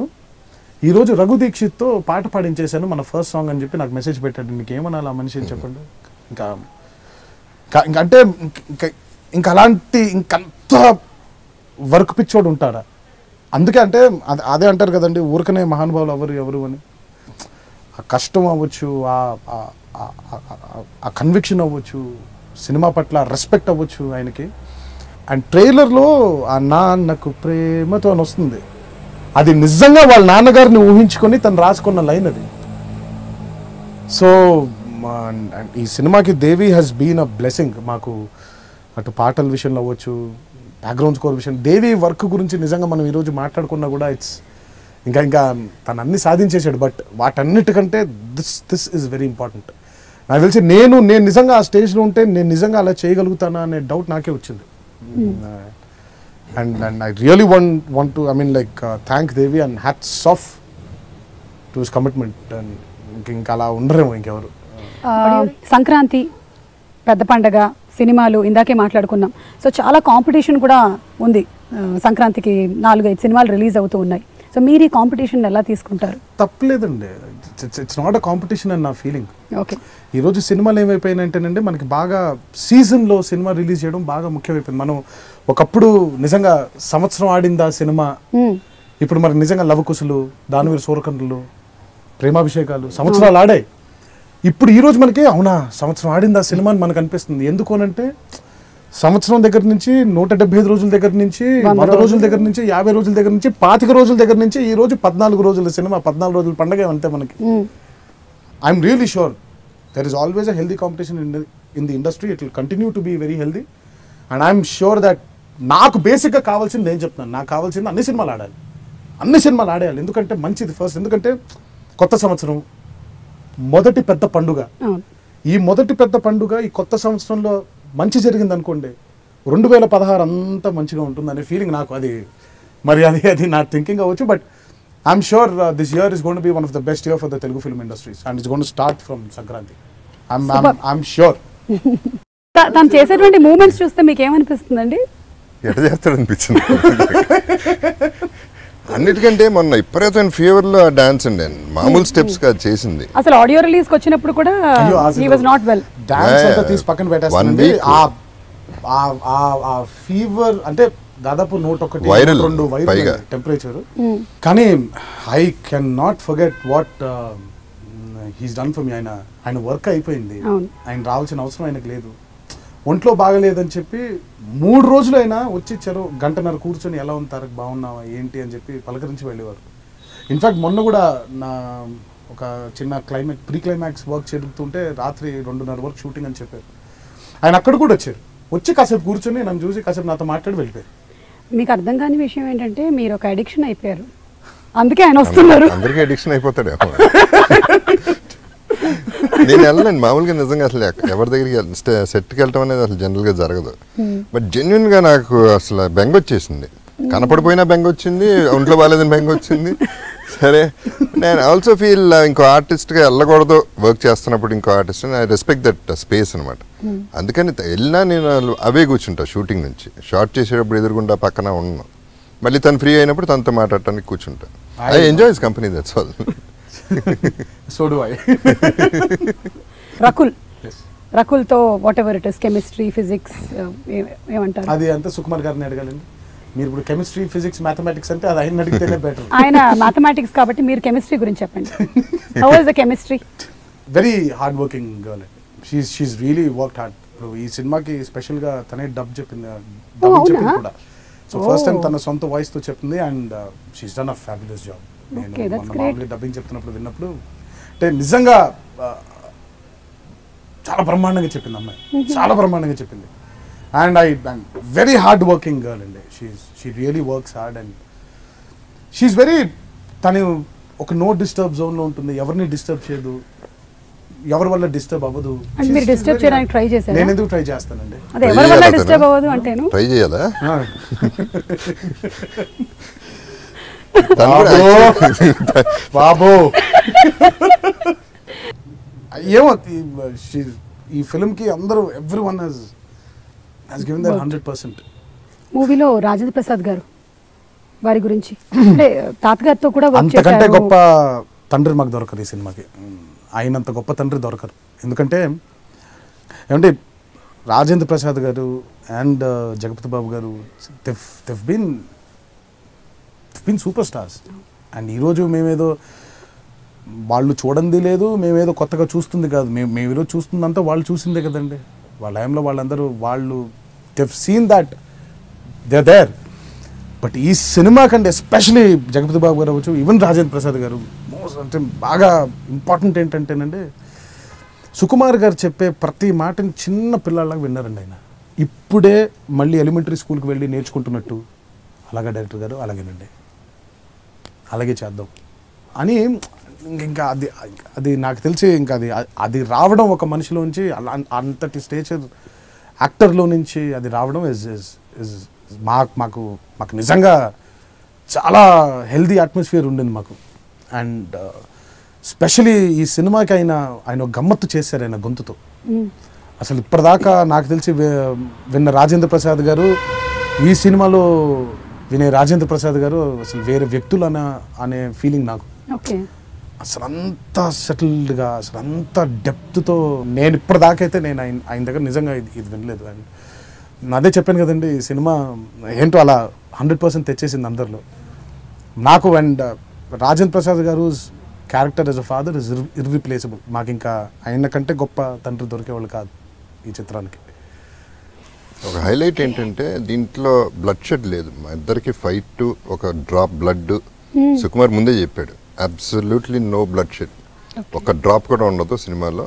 ఈరోజు రఘు దీక్షిత్తో పాట పాడించేశాను మన ఫస్ట్ సాంగ్ అని చెప్పి నాకు మెసేజ్ పెట్టాడు. మీకు ఏమనాలి ఆ మనిషి అని చెప్పండి. అంటే ఇంకా అలాంటి ఇంకంత వర్క్ పిచ్చోడు ఉంటారా? అందుకే అంటే అదే అంటారు కదండి, ఊరికనే మహానుభావులు ఎవరు అని. ఆ కష్టం అవ్వచ్చు, ఆ కన్విక్షన్ అవ్వచ్చు, సినిమా పట్ల రెస్పెక్ట్ అవ్వచ్చు ఆయనకి. అండ్ ట్రైలర్లో ఆ నాన్నకు ప్రేమతో అని వస్తుంది, అది నిజంగా వాళ్ళ నాన్నగారిని ఊహించుకొని తను రాసుకున్న లైన్ అది. సో ఈ సినిమాకి దేవి హ్యాస్ బీన్ అ బ్లెస్సింగ్ మాకు. అటు పాటల విషయంలో అవ్వచ్చు, బ్యాక్గ్రౌండ్ స్కోర్ విషయం, దేవి వర్క్ గురించి నిజంగా మనం ఈరోజు మాట్లాడుకున్నా కూడా ఇంకా తను అన్ని సాధించేశాడు. బట్ వాటన్నిటికంటే దిస్ ఈజ్ వెరీ ఇంపార్టెంట్. నాకు తెలిసి నేను నిజంగా ఆ స్టేజ్లో ఉంటే నేను నిజంగా అలా చేయగలుగుతానా అనే డౌట్ నాకే వచ్చింది. And I really want to thank Devi and hats off to his commitment. And ఇంకా అలా ఉండరేమో ఇంకెవరు. సంక్రాంతి పెద్ద పండగ, సినిమాలు ఇందాకే మాట్లాడుకున్నాం. సో చాలా కాంపిటీషన్ కూడా ఉంది. సంక్రాంతికి 4-5 సినిమాలు రిలీజ్ అవుతూ ఉన్నాయి. సో మీరు ఈ కాంపిటీషన్ ఎలా తీసుకుంటారు? తప్పలేదండి, ఇట్స్ నాట్ అ కాంపిటీషన్ అని నా ఫీలింగ్. ఓకే, ఈరోజు సినిమాలు ఏమైపోయినాయంటేనండి, మనకి బాగా సీజన్లో సినిమా రిలీజ్ చేయడం బాగా ముఖ్యమైపోయింది. మనం ఒకప్పుడు నిజంగా సంవత్సరం ఆడిందా సినిమా, ఇప్పుడు మనకి నిజంగా లవకుశులు, దానవీర సూరకర్ణులు, ప్రేమాభిషేకాలు సంవత్సరాలు ఆడాయి. ఇప్పుడు ఈరోజు మనకి అవునా సంవత్సరం ఆడిందా సినిమా అని మనకు అనిపిస్తుంది. ఎందుకు అనంటే సంవత్సరం దగ్గర నుంచి 175 రోజుల దగ్గర నుంచి 100 రోజుల దగ్గర నుంచి 50 రోజుల దగ్గర నుంచి 25 రోజుల దగ్గర నుంచి ఈ రోజు 14 రోజుల సినిమా, 14 రోజుల పండగ అంతే మనకి. I'm really sure there is always a healthy competition in the industry. It will continue to be very healthy and I'm sure that నాకు బేసిక్గా కావాల్సింది నేను చెప్తున్నాను, నాకు కావాల్సింది అన్ని సినిమాలు ఆడాలి, అన్ని సినిమాలు ఆడేయాలి. ఎందుకంటే మంచిది ఫస్ట్, ఎందుకంటే కొత్త సంవత్సరం, మొదటి పెద్ద పండుగ. ఈ మొదటి పెద్ద పండుగ ఈ కొత్త సంవత్సరంలో మంచి జరిగింది అనుకోండి, 2016 అంతా మంచిగా ఉంటుంది అనే ఫీలింగ్ నాకు. అది మరి అది నా థింకింగ్ అవ్వచ్చు, but I'm sure this year is gonna be one of the best year for the Telugu film industries and it's gonna start from Sankranti. I'm sure. తను చేసేటువంటి మూమెంట్స్ చూస్తే మీకు ఏమనిపిస్తుందండి? ఎట్లా చేస్తాడు అనిపించింది. అన్నిటికంటే మొన్న విపరీతమైన ఫీవర్లో ఆ డాన్స్ అండి, మామూలు స్టెప్స్ కాదు చేసింది. అసలు ఆడియో రిలీజ్ కి వచ్చినప్పుడు కూడా he was not well. Dance అంతా తీసి పక్కన పెట్టేస్తానండి. ఆ ఫీవర్ అంటే దాదాపు 101-102 వైరల్ టెంపరేచర్. కానీ I can not forget what he's done for me. ఆయన వర్క్ అయిపోయింది, ఆయన రావాల్సిన అవసరం ఆయనకు లేదు. ఒంట్లో బాగలేదని చెప్పి 3 రోజులు అయినా వచ్చి గంటన్నర కూర్చొని ఎలా ఉంటారు, బాగున్నావా ఏంటి అని చెప్పి పలకరించి వెళ్ళేవారు. ఇన్ఫ్యాక్ట్ మొన్న కూడా నా ఒక చిన్న ప్రీ క్లైమాక్స్ వర్క్ జరుగుతుంటే రాత్రి 2:30 వరకు షూటింగ్ అని చెప్పారు. ఆయన అక్కడ కూడా వచ్చి కాసేపు కూర్చొని నన్ను చూసి కాసేపు నాతో మాట్లాడి వెళ్ళిపోయారు. మీకు అర్థం కాని విషయం ఏంటంటే మీరు ఒక అడిక్షన్ అయిపోయారు, అందుకే ఆయన వస్తున్నారు. అందరికీ అడిక్షన్ అయిపోతాడు. నేను వెళ్ళలేను మామూలుగా, నిజంగా అసలు ఎవరి దగ్గరికి సెట్కి వెళ్ళటం అనేది అసలు జనరల్గా జరగదు. బట్ జెన్యున్గా నాకు అసలు బెంగ వచ్చేసింది, కనపడిపోయినా బెంగ వచ్చింది, ఒంట్లో బాగాలేదని బెంగ వచ్చింది. సరే, నేను ఆల్సో ఫీల్ ఇంకో ఆర్టిస్ట్గా వెళ్ళకూడదు వర్క్ చేస్తున్నప్పుడు, ఇంకో artist I respect that space అనమాట. అందుకని వెళ్ళినా నేను అవే కూర్చుంటా, షూటింగ్ నుంచి షార్ట్ చేసేటప్పుడు ఎదురుగుండా పక్కన ఉన్నాను, మళ్ళీ తను ఫ్రీ అయినప్పుడు తనతో మాట్లాడటానికి కూర్చుంటా. I enjoy his company, that's all. So do I. రకుల్తో whatever it is, chemistry, physics ఏమంటారు? అది అంతా సుకుమార్ గారిని అడగాలండి. మీరు ఇప్పుడు కెమిస్ట్రీ, ఫిజిక్స్, మ్యాథమెటిక్స్ అంటే అది ఆయన అడిగితేనే బెటర్. ఆయన మ్యాథమెటిక్స్ కాబట్టి మీరు కెమిస్ట్రీ గురించి చెప్పండి. How is the chemistry? Very hard working girl. She's really worked hard. ఇప్పుడు ఈ సినిమాకి స్పెషల్గా తనే డబ్ చెప్పింది కూడా. సో ఫస్ట్ టైం తన సొంత వాయిస్తో చెప్పింది and she's done a fabulous job. నేను మామూలుగా డబ్బింగ్ చెప్తున్నప్పుడు విన్నప్పుడు అంటే నిజంగా చాలా బ్రహ్మాండంగా చెప్పింది అమ్మాయి, చాలా బ్రహ్మాండంగా చెప్పింది. And very hard working girl అండి. She really works hard and she's very, తను ఒక నో డిస్టర్బ్ జోన్లో ఉంటుంది, ఎవరిని డిస్టర్బ్ చేయదు, ఎవరి వల్ల డిస్టర్బ్ అవ్వదు. మీరు డిస్టర్బ్ చేయడానికి ట్రై చేశారా? నేను ఎందుకు ట్రై చేస్తానండి, అదే ఎవరి వల్ల డిస్టర్బ్ అవ్వదు అంటేను ట్రై చేయాలా? బాబో ఏమో ఈ ఫిల్మ్కి అందరూ ఎవ్రీవన్ హస్ గివెన్ దేర్ 100%. మూవీలో రాజేంద్ర ప్రసాద్ గారు వారి గురించి అంటే తాతగారితో కూడా వర్క్ చేశారు. అంతకంటే గొప్ప తండ్రి మాకు దొరకరు ఈ సినిమాకి, ఆయనంత గొప్ప తండ్రి దొరకరు. ఎందుకంటే ఏమంటే రాజేంద్ర ప్రసాద్ గారు అండ్ జగపతి బాబు గారు they've been super stars. And ఈరోజు మేమేదో వాళ్ళు చూడండి లేదు, మేమేదో కొత్తగా చూస్తుంది కాదు, మేము ఈరోజు చూస్తుందంతా వాళ్ళు చూసిందే కదండి. వాళ్ళ టైంలో వాళ్ళందరూ they've seen that they're there. But ఈ సినిమా కంటే ఎస్పెషలీ జగపతి బాబు గారు అవ్వచ్చు, ఈవెన్ రాజేంద్ర ప్రసాద్ గారు అంటే బాగా ఇంపార్టెంట్ ఏంటంటేనండి, సుకుమార్ గారు చెప్పే ప్రతి మాటని చిన్న పిల్లలాగా విన్నారండి ఆయన. ఇప్పుడే మళ్ళీ ఎలిమెంటరీ స్కూల్కి వెళ్ళి నేర్చుకుంటున్నట్టు, అలాగే డైరెక్టర్ గారు అలాగేనండి, అలాగే చేద్దాం అని. ఇంకా అది నాకు తెలిసి ఇంకా అది రావడం ఒక మనిషిలోంచి అంతటి స్టేచర్ యాక్టర్లో నుంచి అది రావడం మాకు నిజంగా చాలా హెల్దీ అట్మాస్ఫియర్ ఉండింది మాకు. అండ్ స్పెషలీ ఈ సినిమాకి ఆయన ఒక గమ్మత్తు చేశారు ఆయన గొంతుతో. అసలు ఇప్పటిదాకా నాకు తెలిసి విన్న రాజేంద్ర ప్రసాద్ గారు ఈ సినిమాలో వినే రాజేంద్ర ప్రసాద్ గారు అసలు వేరే వ్యక్తులు అనే ఫీలింగ్ నాకు. అసలు అంత సెటిల్డ్గా, అసలు అంత డెప్త్తో నేను ఇప్పటిదాకా అయితే నేను ఆయన దగ్గర నిజంగా ఇది వినలేదు. అదే చెప్పాను కదండి, ఈ సినిమా ఏంటో అలా 100% తెచ్చేసింది అందరిలో నాకు. అండ్ రాజేంద్ర ప్రసాద్ గారు character as a father is irreplaceable. మాకు ఇంకా ఆయన కంటే గొప్ప తండ్రి దొరికేవాళ్ళు కాదు ఈ చిత్రానికి. ఒక హైలైట్ ఏంటంటే దీంట్లో బ్లడ్ షెడ్ లేదు, మా ఇద్దరికి ఫైట్, ఒక డ్రాప్ బ్లడ్ సుకుమార్ ముందే చెప్పాడు, అబ్సల్యూట్లీ నో బ్లడ్ షెడ్, ఒక డ్రాప్ కూడా ఉండదు సినిమాలో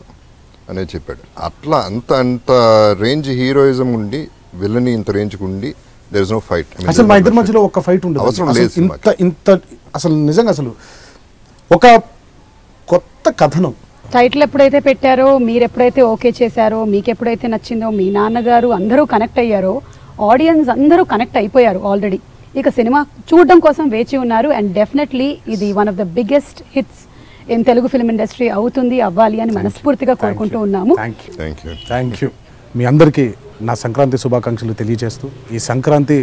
అనేది చెప్పాడు. అట్లా అంత రేంజ్ హీరోయిజం ఉండి విలని ఇంత రేంజ్కి ఉండి దేర్ ఇస్ నో ఫైట్. అసలు మా ఇద్దరి మధ్యలో ఒక ఫైట్ ఉండదు, అవసరం లేదు. ఇంత అసలు నిజంగా అసలు ఒక కొత్త కథనం. టైటిల్ ఎప్పుడైతే పెట్టారో, మీరు ఎప్పుడైతే ఓకే చేశారో, మీకు ఎప్పుడైతే నచ్చిందో, మీ నాన్నగారు అందరూ కనెక్ట్ అయ్యారో, ఆడియన్స్ అందరూ కనెక్ట్ అయిపోయారు ఆల్రెడీ. ఇక సినిమా చూడడం కోసం వేచి ఉన్నారు. అండ్ డెఫినెట్లీ ఇది one of the biggest hits in Telugu film industry అవుతుంది, అవ్వాలి అని మనస్ఫూర్తిగా కోరుకుంటూ ఉన్నాము. Thank you. మీ అందరికీ నా సంక్రాంతి శుభాకాంక్షలు తెలియజేస్తూ, ఈ సంక్రాంతి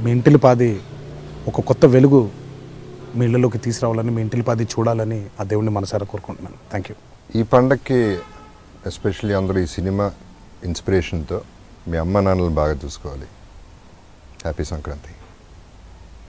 మీ ఇంటిలిపాది ఒక కొత్త వెలుగు మీ ఇళ్ళలోకి తీసుకురావాలని, మీ ఇంటిలిపాది చూడాలని ఆ దేవుడిని మనసారా కోరుకుంటున్నాను. Thank you. ఈ పండగకి ఎస్పెషల్లీ అందరూ ఈ సినిమా ఇన్స్పిరేషన్తో మీ అమ్మ నాన్నలు బాగా చూసుకోవాలి. హ్యాపీ సంక్రాంతి.